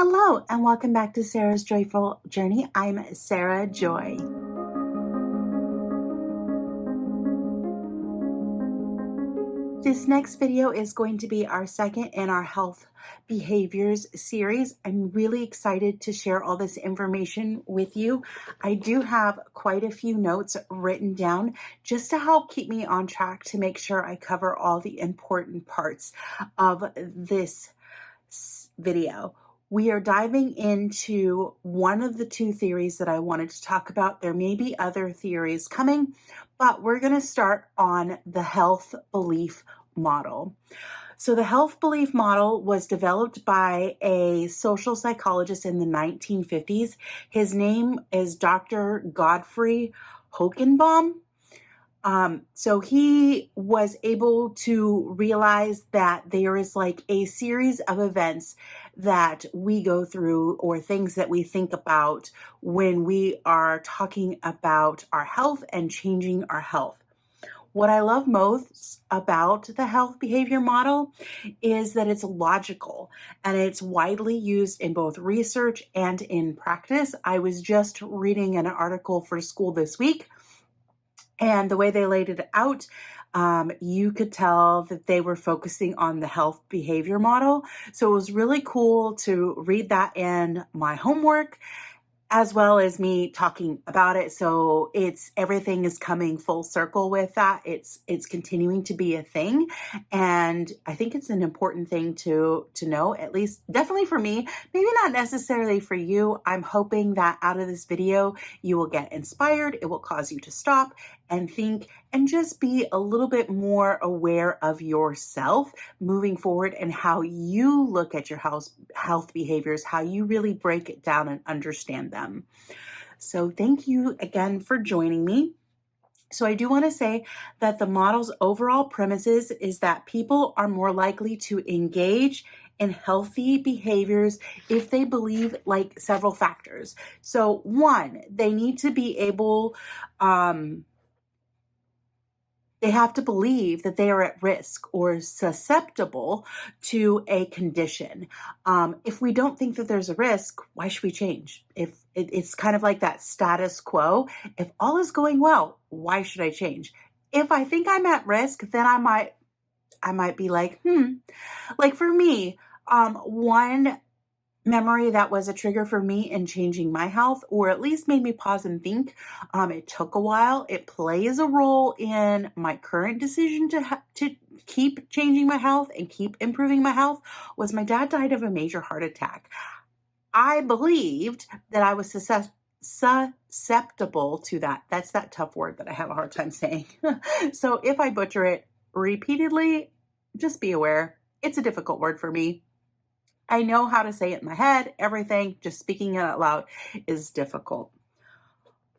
Hello, and welcome back to Sarah's Joyful Journey. I'm Sarah Joy. This next video is going to be our second in our health behaviors series. I'm really excited to share all this information with you. I do have quite a few notes written down just to help keep me on track to make sure I cover all the important parts of this video. We are diving into one of the two theories that I wanted to talk about. There may be other theories coming, but we're going to start on the health belief model. So the health belief model was developed by a social psychologist in the 1950s. His name is Dr. Godfrey Hokenbaum. So he was able to realize that there is like a series of events that we go through or things that we think about when we are talking about our health and changing our health. What I love most about the health behavior model is that it's logical and it's widely used in both research and in practice. I was just reading an article for school this week, and the way they laid it out, you could tell that they were focusing on the health behavior model. So it was really cool to read that in my homework, as well as me talking about it. So everything is coming full circle with that. It's continuing to be a thing. And I think it's an important thing to know, at least definitely for me, maybe not necessarily for you. I'm hoping that out of this video, you will get inspired. It will cause you to stop and think and just be a little bit more aware of yourself moving forward and how you look at your health behaviors, how you really break it down and understand them. So thank you again for joining me. So I do want to say that the model's overall premises is that people are more likely to engage in healthy behaviors if they believe like several factors. So one, they need to be able, they have to believe that they are at risk or susceptible to a condition. If we don't think that there's a risk, why should we change? If it's kind of like that status quo. If all is going well, why should I change? If I think I'm at risk, then I might be like, Like for me, one memory that was a trigger for me in changing my health, or at least made me pause and think. It took a while. It plays a role in my current decision to keep changing my health and keep improving my health. Was my dad died of a major heart attack. I believed that I was susceptible to that. That's that tough word that I have a hard time saying. So if I butcher it repeatedly, just be aware. It's a difficult word for me. I know how to say it in my head, everything, just speaking it out loud is difficult.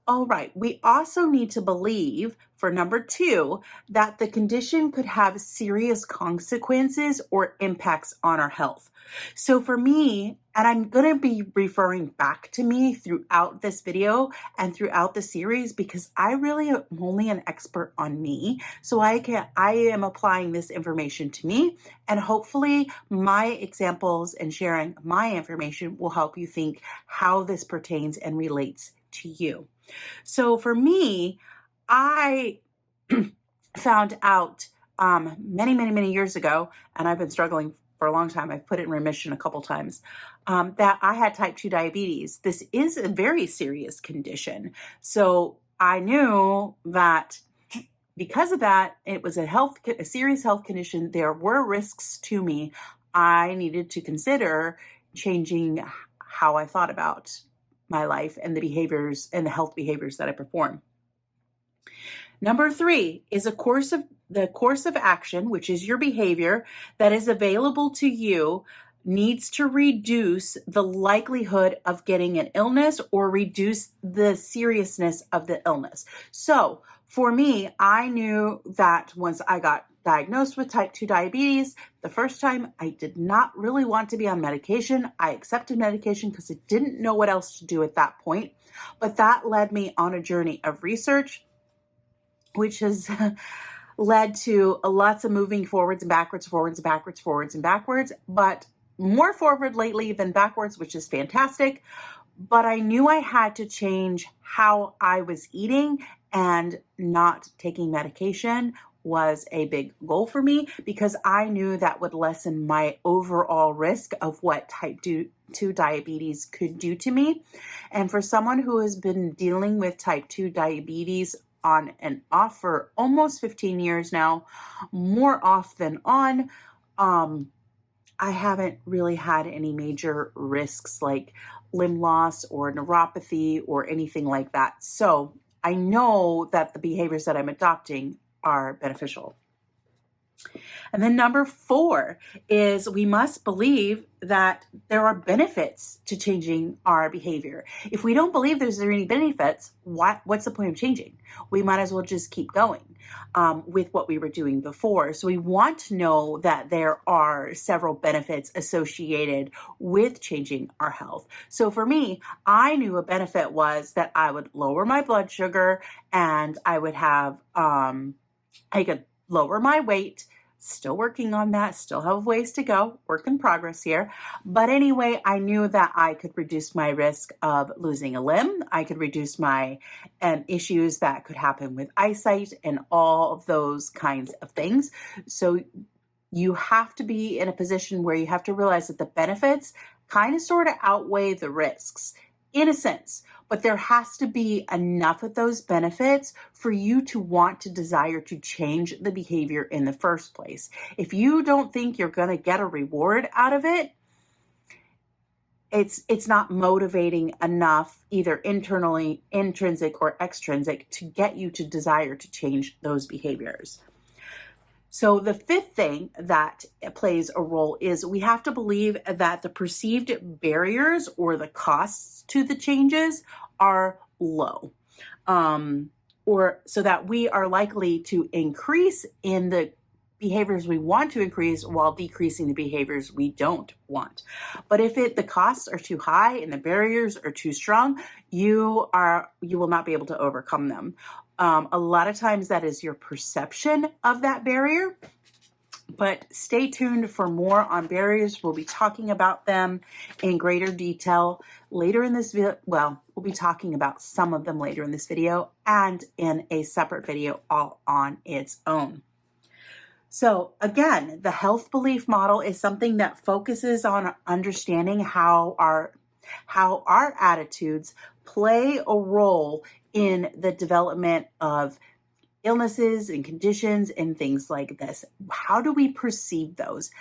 All right, we also need to believe, for number two, that the condition could have serious consequences or impacts on our health. So for me, and I'm going to be referring back to me throughout this video and throughout the series because I really am only an expert on me. So I am applying this information to me, and hopefully my examples and sharing my information will help you think how this pertains and relates to you. So for me, I found out many years ago, and I've been struggling for a long time. I've put it in remission a couple times, that I had type 2 diabetes. This is a very serious condition. So I knew that because of that, it was a serious health condition. There were risks to me. I needed to consider changing how I thought about my life and the behaviors and the health behaviors that I perform. Number three is the course of action, which is your behavior that is available to you, needs to reduce the likelihood of getting an illness or reduce the seriousness of the illness. So for me, I knew that once I got diagnosed with type 2 diabetes, the first time I did not really want to be on medication. I accepted medication because I didn't know what else to do at that point. But that led me on a journey of research, which has led to lots of moving forwards and backwards. But more forward lately than backwards, which is fantastic. But I knew I had to change how I was eating, and not taking medication was a big goal for me because I knew that would lessen my overall risk of what type 2 diabetes could do to me. And for someone who has been dealing with type 2 diabetes on and off for almost 15 years now, more off than on, I haven't really had any major risks like limb loss or neuropathy or anything like that. So I know that the behaviors that I'm adopting are beneficial. And then number 4 is we must believe that there are benefits to changing our behavior. If we don't believe there's any benefits, what's the point of changing? We might as well just keep going with what we were doing before. So we want to know that there are several benefits associated with changing our health. So for me, I knew a benefit was that I would lower my blood sugar, and I would have, I could lower my weight. Still working on that, still have ways to go, work in progress here. But anyway, I knew that I could reduce my risk of losing a limb. I could reduce my issues that could happen with eyesight and all of those kinds of things. So you have to be in a position where you have to realize that the benefits kind of sort of outweigh the risks in a sense, but there has to be enough of those benefits for you to want to desire to change the behavior in the first place. If you don't think you're going to get a reward out of it, it's not motivating enough, either internally, intrinsic or extrinsic, to get you to desire to change those behaviors. So the 5th thing that plays a role is we have to believe that the perceived barriers or the costs to the changes are low, or so that we are likely to increase in the behaviors we want to increase while decreasing the behaviors we don't want. But if the costs are too high and the barriers are too strong, you will not be able to overcome them. A lot of times that is your perception of that barrier, but stay tuned for more on barriers. We'll be talking about them in greater detail later in this video. Well, we'll be talking about some of them later in this video and in a separate video all on its own. So again, the health belief model is something that focuses on understanding how our attitudes play a role in the development of illnesses and conditions and things like this. How do we perceive those?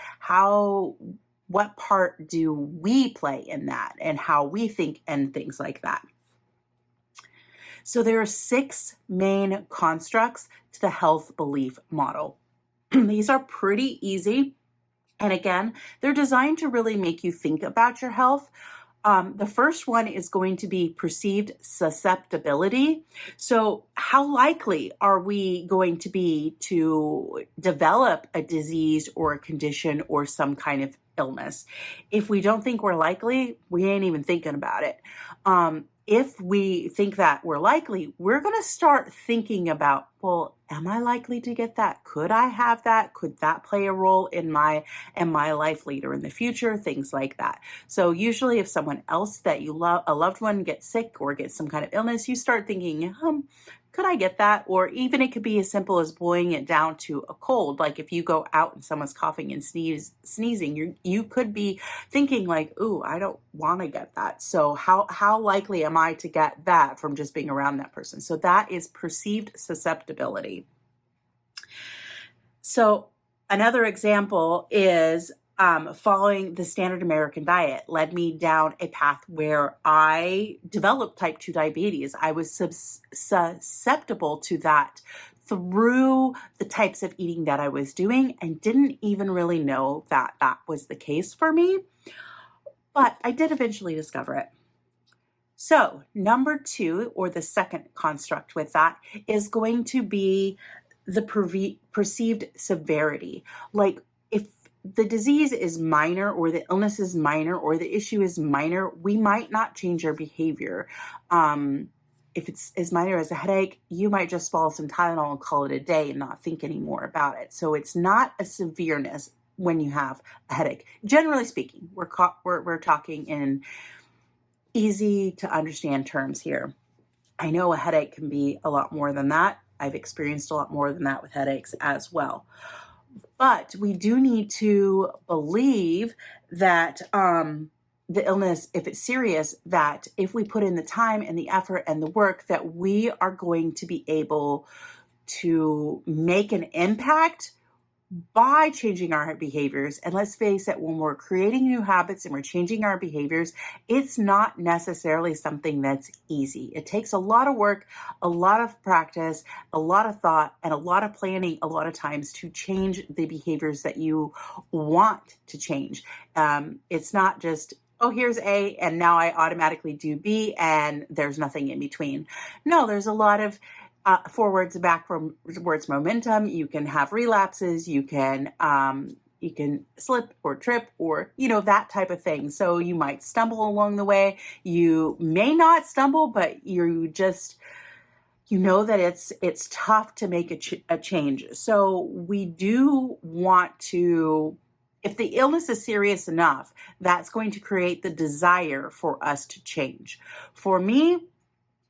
What part do we play in that, and how we think and things like that? So there are 6 main constructs to the health belief model. These are pretty easy. And again, they're designed to really make you think about your health. The first one is going to be perceived susceptibility. So how likely are we going to be to develop a disease or a condition or some kind of illness? If we don't think we're likely, we ain't even thinking about it. If we think that we're likely, we're going to start thinking about, well, am I likely to get that? Could I have that? Could that play a role in my life later in the future? Things like that. So usually if someone else that you love, a loved one, gets sick or gets some kind of illness, you start thinking, could I get that? Or even it could be as simple as boiling it down to a cold. Like if you go out and someone's coughing and sneezing, you could be thinking like, ooh, I don't want to get that. So how likely am I to get that from just being around that person? So that is perceived susceptibility. So another example is following the standard American diet led me down a path where I developed type 2 diabetes. I was susceptible to that through the types of eating that I was doing and didn't even really know that that was the case for me. But I did eventually discover it. So number 2, or the second construct with that, is going to be the perceived severity. Like if the disease is minor or the illness is minor or the issue is minor, we might not change our behavior. If it's as minor as a headache, you might just swallow some Tylenol and call it a day and not think anymore about it. So it's not a severeness. when you have a headache. Generally speaking, we're talking in easy to understand terms here. I know a headache can be a lot more than that. I've experienced a lot more than that with headaches as well. But we do need to believe that the illness, if it's serious, that if we put in the time and the effort and the work, that we are going to be able to make an impact by changing our behaviors. And let's face it, when we're creating new habits and we're changing our behaviors, it's not necessarily something that's easy. It takes a lot of work, a lot of practice, a lot of thought, and a lot of planning a lot of times to change the behaviors that you want to change. It's not just, oh, here's A, and now I automatically do B, and there's nothing in between. No, there's a lot of forwards, backwards momentum. You can have relapses. You can slip or trip or, that type of thing. So you might stumble along the way. You may not stumble, but you just, that it's tough to make a change. So we do want to, if the illness is serious enough, that's going to create the desire for us to change. For me,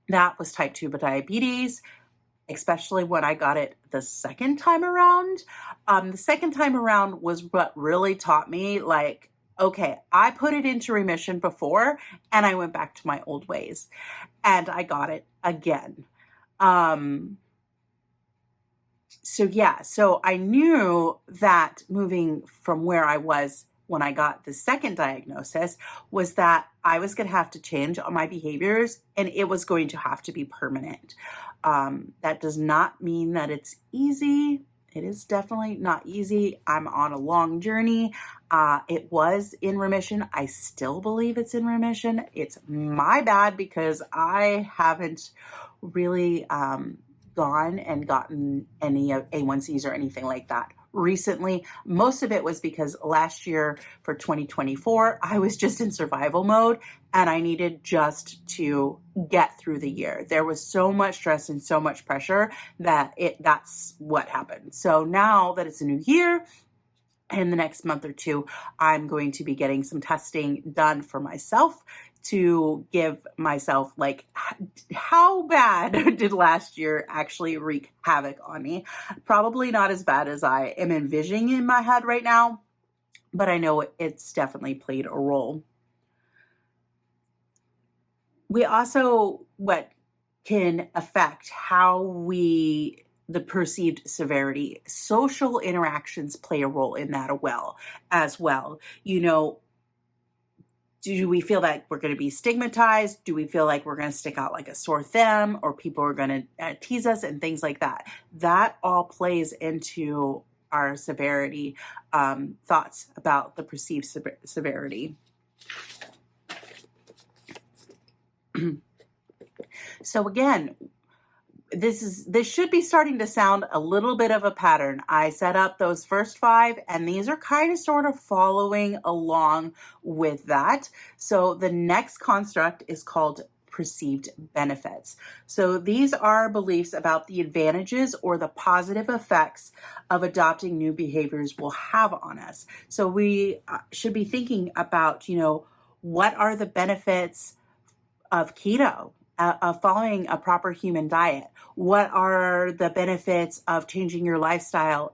that was type 2 diabetes, especially when I got it the second time around. The second time around was what really taught me, like, okay, I put it into remission before and I went back to my old ways and I got it again. So I knew that moving from where I was when I got the second diagnosis was that I was going to have to change all my behaviors and it was going to have to be permanent. That does not mean that it's easy. It is definitely not easy. I'm on a long journey. It was in remission. I still believe it's in remission. It's my bad because I haven't really gone and gotten any A1Cs or anything like that recently. Most of it was because last year for 2024, I was just in survival mode and I needed just to get through the year. There was so much stress and so much pressure that's what happened. So now that it's a new year, in the next month or two, I'm going to be getting some testing done for myself to give myself, like, how bad did last year actually wreak havoc on me? Probably not as bad as I am envisioning in my head right now, but I know it's definitely played a role. We also, what can affect how the perceived severity, social interactions play a role in that as well. Do we feel like we're going to be stigmatized? Do we feel like we're going to stick out like a sore thumb, or people are going to tease us and things like that? That all plays into our severity, thoughts about the perceived severity. So again, this should be starting to sound a little bit of a pattern. I set up those first 5, and these are kind of sort of following along with that. So the next construct is called perceived benefits. So these are beliefs about the advantages or the positive effects of adopting new behaviors will have on us. So we should be thinking about, what are the benefits of keto, of following a proper human diet? What are the benefits of changing your lifestyle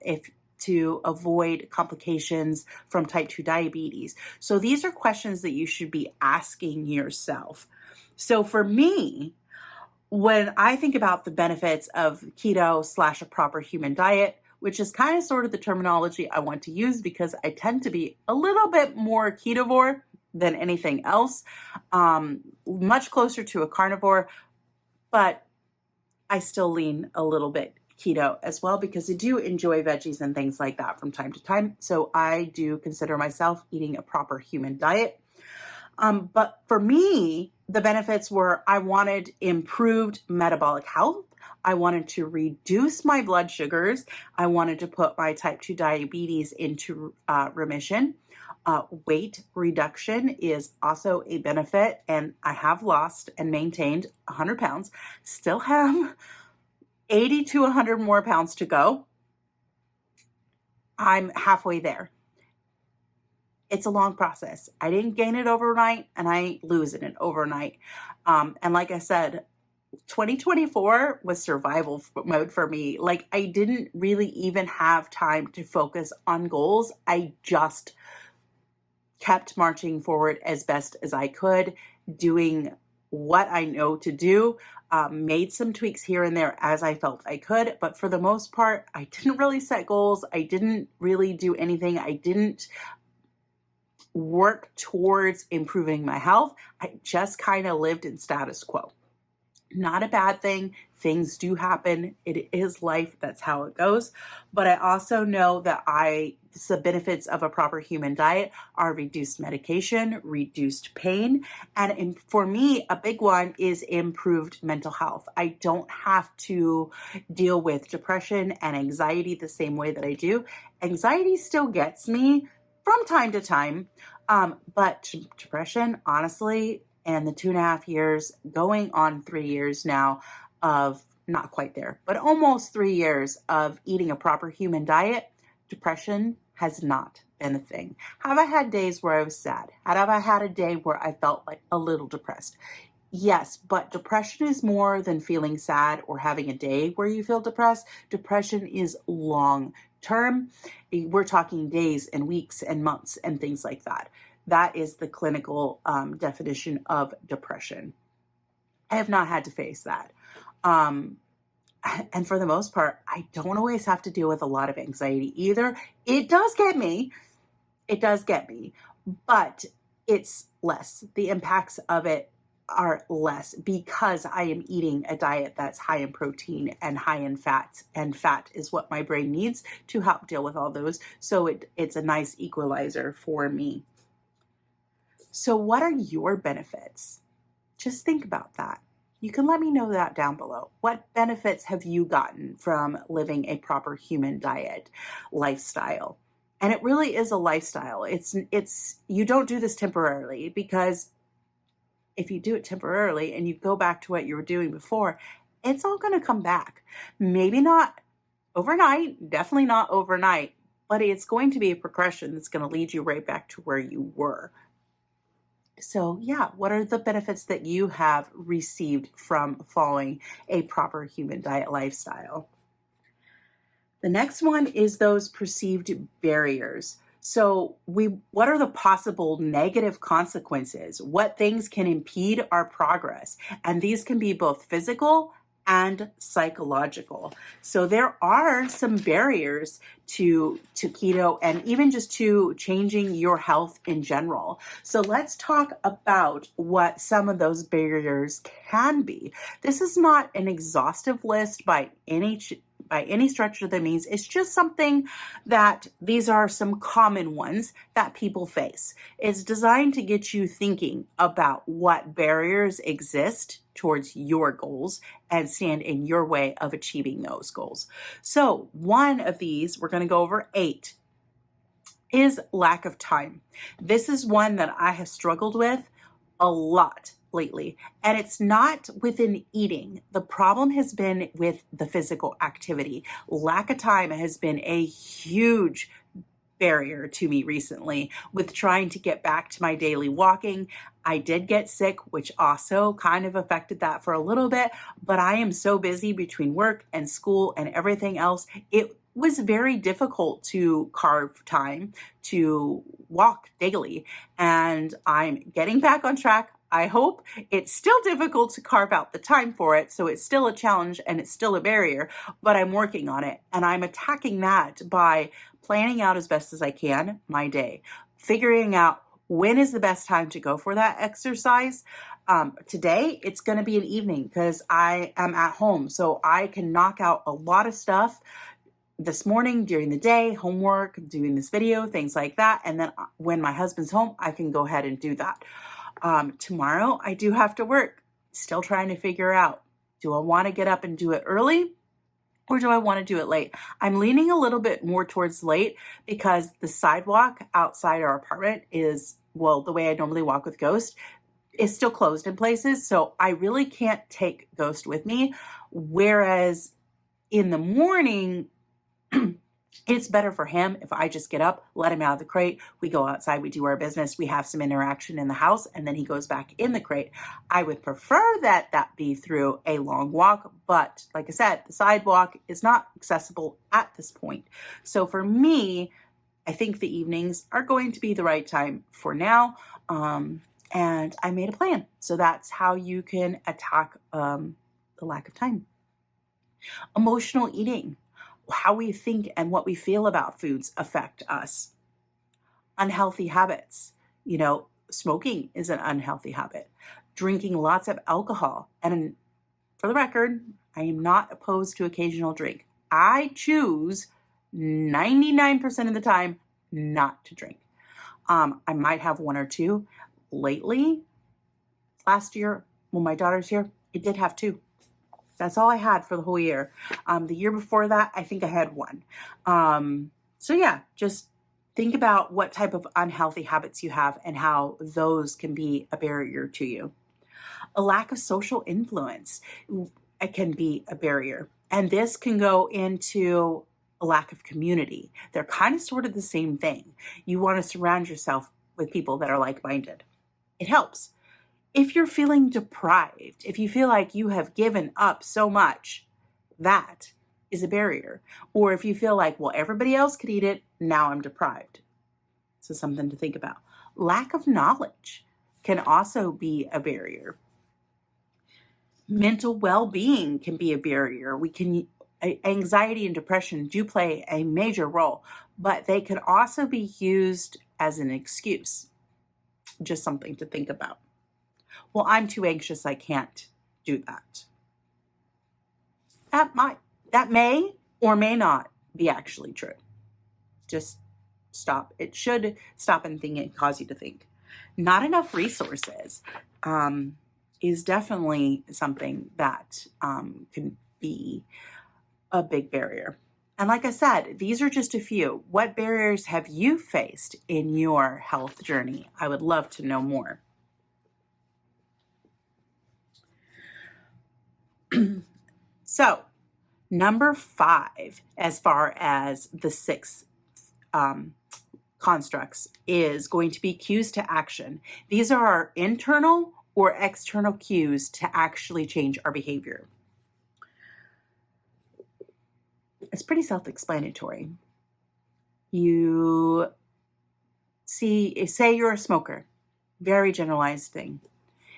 to avoid complications from type 2 diabetes? So these are questions that you should be asking yourself. So for me, when I think about the benefits of keto / a proper human diet, which is kind of sort of the terminology I want to use because I tend to be a little bit more ketovore than anything else, much closer to a carnivore, but I still lean a little bit keto as well because I do enjoy veggies and things like that from time to time. So I do consider myself eating a proper human diet. But for me, the benefits were I wanted improved metabolic health. I wanted to reduce my blood sugars. I wanted to put my type 2 diabetes into remission. Weight reduction is also a benefit, and I have lost and maintained 100 pounds. Still have 80 to 100 more pounds to go. I'm halfway there. it's a long process. I didn't gain it overnight and I ain't losing it overnight. And like I said, 2024 was survival mode for me. Like, I didn't really even have time to focus on goals. I just kept marching forward as best as I could, doing what I know to do, made some tweaks here and there as I felt I could. But for the most part, I didn't really set goals. I didn't really do anything. I didn't work towards improving my health. I just kind of lived in status quo. Not a bad thing. Things do happen. It is life. That's how it goes. But I also know that the benefits of a proper human diet are reduced medication, reduced pain. And for me, a big one is improved mental health. I don't have to deal with depression and anxiety the same way that I do. Anxiety still gets me from time to time. But depression, honestly, and the 2.5 years, going on 3 years now of not quite there, but almost 3 years of eating a proper human diet, depression has not been a thing. Have I had days where I was sad? Have I had a day where I felt like a little depressed? Yes, but depression is more than feeling sad or having a day where you feel depressed. Depression is long term. We're talking days and weeks and months and things like that. That is the clinical definition of depression. I have not had to face that. And for the most part, I don't always have to deal with a lot of anxiety either. It does get me. It does get me, but it's less. The impacts of it are less because I am eating a diet that's high in protein and high in fats, and fat is what my brain needs to help deal with all those. So it's a nice equalizer for me. So what are your benefits? Just think about that. You can let me know that down below. What benefits have you gotten from living a proper human diet lifestyle? And it really is a lifestyle. It's you don't do this temporarily, because if you do it temporarily and you go back to what you were doing before, it's all going to come back. Maybe not overnight, definitely not overnight, but it's going to be a progression that's going to lead you right back to where you were. So yeah, what are the benefits that you have received from following a proper human diet lifestyle? The next one is those perceived barriers. So what are the possible negative consequences? What things can impede our progress? And these can be both physical and psychological. So there are some barriers to keto and even just to changing your health in general. So let's talk about what some of those barriers can be. This is not an exhaustive list by any stretch of the means. It's just something that these are some common ones that people face. It's designed to get you thinking about what barriers exist towards your goals and stand in your way of achieving those goals. So one of these, we're going to go over 8, is lack of time. This is one that I have struggled with a lot lately, and it's not within eating. The problem has been with the physical activity. Lack of time has been a huge barrier to me recently with trying to get back to my daily walking. I did get sick, which also kind of affected that for a little bit, but I am so busy between work and school and everything else. It was very difficult to carve time to walk daily, and I'm getting back on track. I hope. It's still difficult to carve out the time for it, so it's still a challenge and it's still a barrier, but I'm working on it, and I'm attacking that by planning out as best as I can my day, figuring out when is the best time to go for that exercise. Today, it's going to be an evening because I am at home, so I can knock out a lot of stuff this morning during the day, homework, doing this video, things like that. And then when my husband's home, I can go ahead and do that. Tomorrow, I do have to work. Still trying to figure out, do I want to get up and do it early, or do I want to do it late? I'm leaning a little bit more towards late because the sidewalk outside our apartment is, well, the way I normally walk with Ghost is still closed in places. So I really can't take Ghost with me. Whereas in the morning, It's better for him if I just get up, let him out of the crate, we go outside, we do our business, we have some interaction in the house, and then he goes back in the crate. I would prefer that that be through a long walk, but like I said, the sidewalk is not accessible at this point. So for me, I think the evenings are going to be the right time for now. And I made a plan. So that's how you can attack the lack of time. Emotional eating. How we think and what we feel about foods affect us. Unhealthy habits. Smoking is an unhealthy habit. Drinking lots of alcohol. And for the record, I am not opposed to occasional drink. I choose 99% of the time not to drink. I might have one or two. Lately, last year, when my daughter's here, it did have two. That's all I had for the whole year. The year before that, I think I had one. So yeah, just think about what type of unhealthy habits you have and how those can be a barrier to you. A lack of social influence, it can be a barrier. And this can go into a lack of community. They're kind of sort of the same thing. You want to surround yourself with people that are like-minded. It helps. If you're feeling deprived, if you feel like you have given up so much, that is a barrier. Or if you feel like, well, everybody else could eat it, now I'm deprived. So something to think about. Lack of knowledge can also be a barrier. Mental well-being can be a barrier. Anxiety and depression do play a major role, but they can also be used as an excuse. Just something to think about. Well, I'm too anxious, I can't do that. That may or may not be actually true. Just stop. It should stop and think and cause you to think. Not enough resources is definitely something that can be a big barrier. And like I said, these are just a few. What barriers have you faced in your health journey? I would love to know more. So, number 5, as far as the 6 constructs, is going to be cues to action. These are our internal or external cues to actually change our behavior. It's pretty self-explanatory. You say you're a smoker, very generalized thing.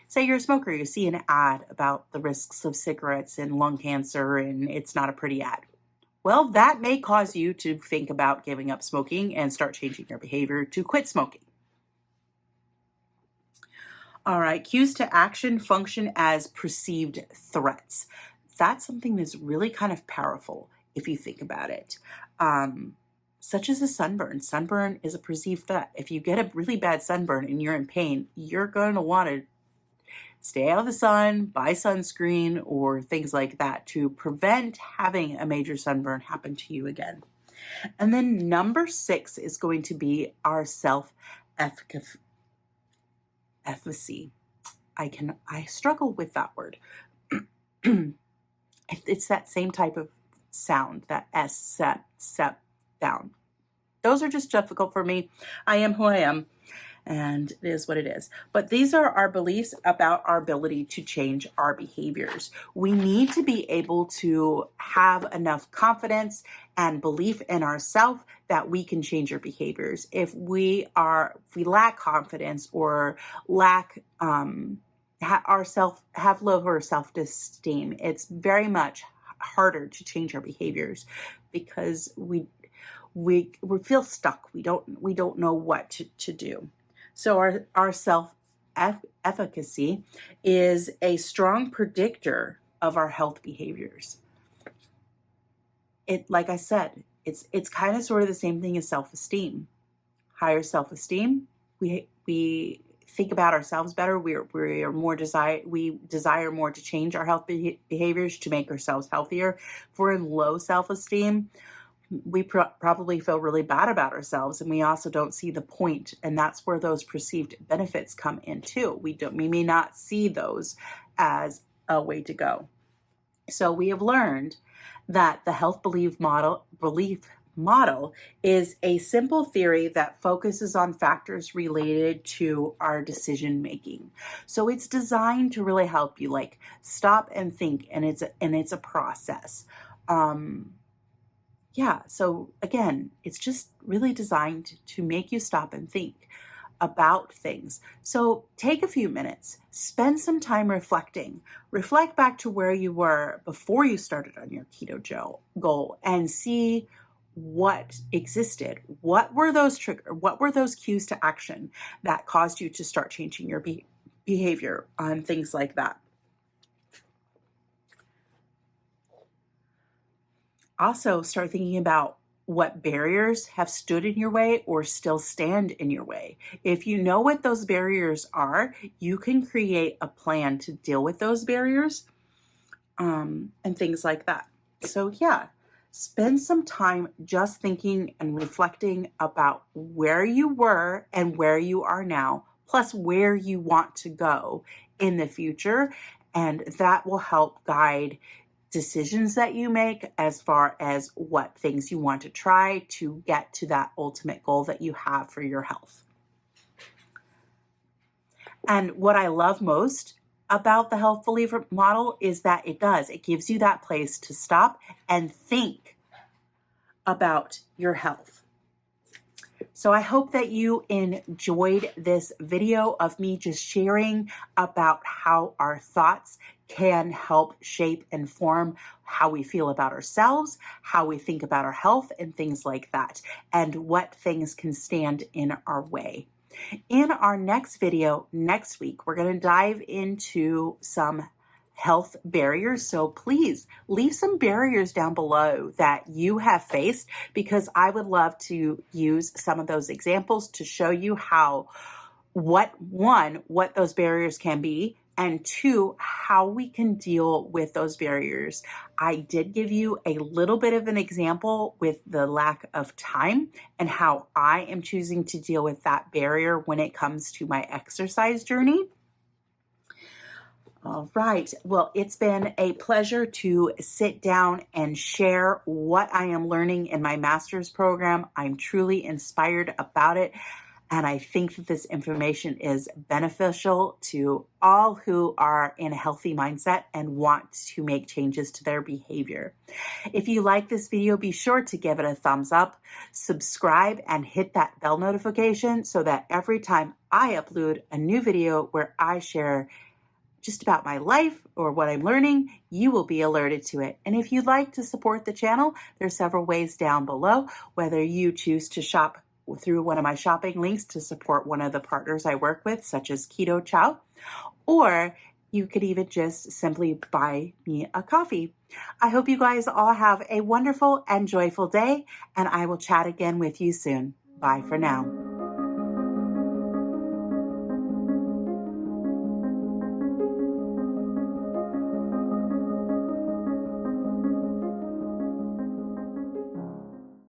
Say you're a smoker, you see an ad about the risks of cigarettes and lung cancer, and it's not a pretty ad. Well, that may cause you to think about giving up smoking and start changing your behavior to quit smoking. All right, cues to action function as perceived threats. That's something that's really kind of powerful if you think about it. Such as a sunburn. Sunburn is a perceived threat. If you get a really bad sunburn and you're in pain, you're going to want to stay out of the sun, buy sunscreen, or things like that to prevent having a major sunburn happen to you again. And then number 6 is going to be our self-efficacy. I struggle with that word. It's that same type of sound, that S, sep, down. Those are just difficult for me. I am who I am. And it is what it is. But these are our beliefs about our ability to change our behaviors. We need to be able to have enough confidence and belief in ourselves that we can change our behaviors. If we lack confidence or have lower self-esteem, it's very much harder to change our behaviors because we feel stuck. We don't know what to do. So our self-efficacy is a strong predictor of our health behaviors. Like I said, it's kind of sort of the same thing as self-esteem. Higher self-esteem, we think about ourselves better. We desire more to change our health behaviors to make ourselves healthier. If we're in low self-esteem, we probably feel really bad about ourselves, and we also don't see the point, and that's where those perceived benefits come in too. We may not see those as a way to go. So we have learned that the health belief model is a simple theory that focuses on factors related to our decision making. So it's designed to really help you like stop and think, and it's a process. So again, it's just really designed to make you stop and think about things. So take a few minutes, spend some time reflecting. Reflect back to where you were before you started on your keto goal and see what existed. What were those cues to action that caused you to start changing your behavior on things like that? Also, start thinking about what barriers have stood in your way or still stand in your way. If you know what those barriers are, you can create a plan to deal with those barriers, and things like that. So, yeah, spend some time just thinking and reflecting about where you were and where you are now, plus where you want to go in the future. And that will help guide decisions that you make as far as what things you want to try to get to that ultimate goal that you have for your health. And what I love most about the health believer model is that it gives you that place to stop and think about your health. So I hope that you enjoyed this video of me just sharing about how our thoughts can help shape and form how we feel about ourselves, how we think about our health, and things like that, and what things can stand in our way. In our next video next week, we're going to dive into some health barriers. So please leave some barriers down below that you have faced, because I would love to use some of those examples to show you how, what those barriers can be, and two, how we can deal with those barriers. I did give you a little bit of an example with the lack of time and how I am choosing to deal with that barrier when it comes to my exercise journey. All right. Well, it's been a pleasure to sit down and share what I am learning in my master's program. I'm truly inspired about it. And I think that this information is beneficial to all who are in a healthy mindset and want to make changes to their behavior. If you like this video, be sure to give it a thumbs up, subscribe, and hit that bell notification so that every time I upload a new video where I share just about my life or what I'm learning, you will be alerted to it. And if you'd like to support the channel, there's several ways down below, whether you choose to shop through one of my shopping links to support one of the partners I work with, such as Keto Chow, or you could even just simply buy me a coffee. I hope you guys all have a wonderful and joyful day, and I will chat again with you soon. Bye for now.